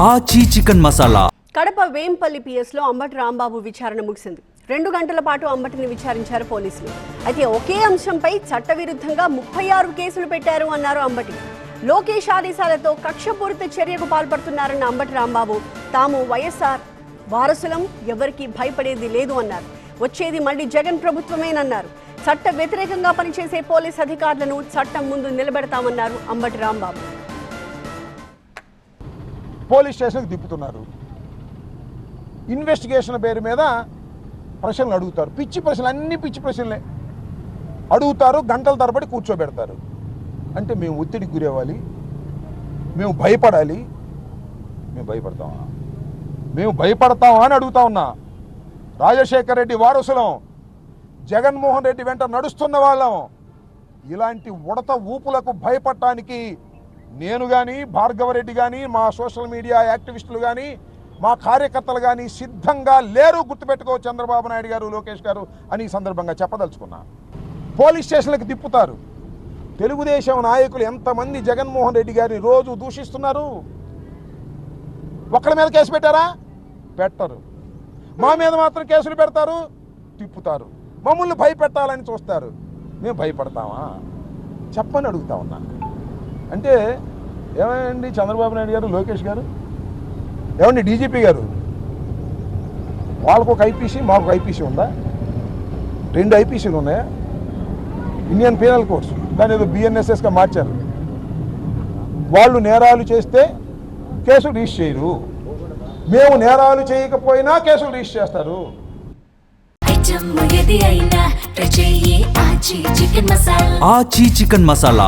ఆచి చికెన్ మసాలా. కడప వేంపల్లి పిఎస్లో అంబటి రాంబాబు విచారణ ముగిసింది. 2 గంటల పాటు అంబటిని విచారించారు పోలీసులు. అయితే ఒకే అంశంపై చట్టవిరుద్ధంగా 36 కేసులు పెట్టారు అన్నారు అంబటి. లోకేష్ ఆదేశాలతో కక్షపూరిత చర్యకు పాల్పడుతున్నారన్న అంబటి రాంబాబు తాము వైఎస్ఆర్ వారసులం, ఎవరికి భయపడేది లేదు అన్నారు. వచ్చేది మళ్లీ జగన్ ప్రభుత్వమేనన్నారు. చట్ట వ్యతిరేకంగా పనిచేసే పోలీస్ అధికారులను చట్టం ముందు నిలబెడతామన్నారు అంబటి రాంబాబు. పోలీస్ స్టేషన్కి తిప్పుతున్నారు. ఇన్వెస్టిగేషన్ పేరు మీద ప్రశ్నలు అడుగుతారు. పిచ్చి ప్రశ్నలు, అన్ని పిచ్చి ప్రశ్నలే అడుగుతారు. గంటల తరబడి కూర్చోబెడతారు. అంటే మేము ఒత్తిడికి గురవ్వాలి, మేము భయపడాలి. మేము భయపడతామా అని అడుగుతా ఉన్నా. రాజశేఖర్ రెడ్డి వారసులం, జగన్మోహన్ రెడ్డి వెంట నడుస్తున్న వాళ్ళం. ఇలాంటి ఉడత ఊపులకు భయపడటానికి నేను కానీ, భార్గవరెడ్డి కానీ, మా సోషల్ మీడియా యాక్టివిస్టులు కానీ, మా కార్యకర్తలు కానీ సిద్ధంగా లేరు. గుర్తుపెట్టుకో చంద్రబాబు నాయుడు గారు, లోకేష్ గారు అని ఈ సందర్భంగా చెప్పదలుచుకున్నా. పోలీస్ స్టేషన్లకు తిప్పుతారు. తెలుగుదేశం నాయకులు ఎంతమంది జగన్మోహన్ రెడ్డి గారిని రోజు దూషిస్తున్నారు. ఒక్కడి మీద కేసు పెట్టారా? పెట్టరు. మా మీద మాత్రం కేసులు పెడతారు, తిప్పుతారు. మమ్మల్ని భయపెట్టాలని చూస్తారు. మేము భయపడతామా? చెప్పని అడుగుతా ఉన్నా. అంటే ఏమండి చంద్రబాబు నాయుడు గారు, లోకేష్ గారు, ఏమండి డీజీపీ గారు, వాళ్ళకు ఒక ఐపీసీ, మాకు ఒక ఐపీసీ ఉందా? 2 ఐపీసీలు ఉన్నాయా? ఇండియన్ పీనల్ కోడ్స్, దాన్ని ఏదో బిఎన్ఎస్ఎస్గా మార్చారు. వాళ్ళు నేరాలు చేస్తే కేసులు రిజిస్టర్ చేయరు. మేము నేరాలు చేయకపోయినా కేసులు రిజిస్టర్ చేస్తారు. ఆచి చికెన్ మసాలా.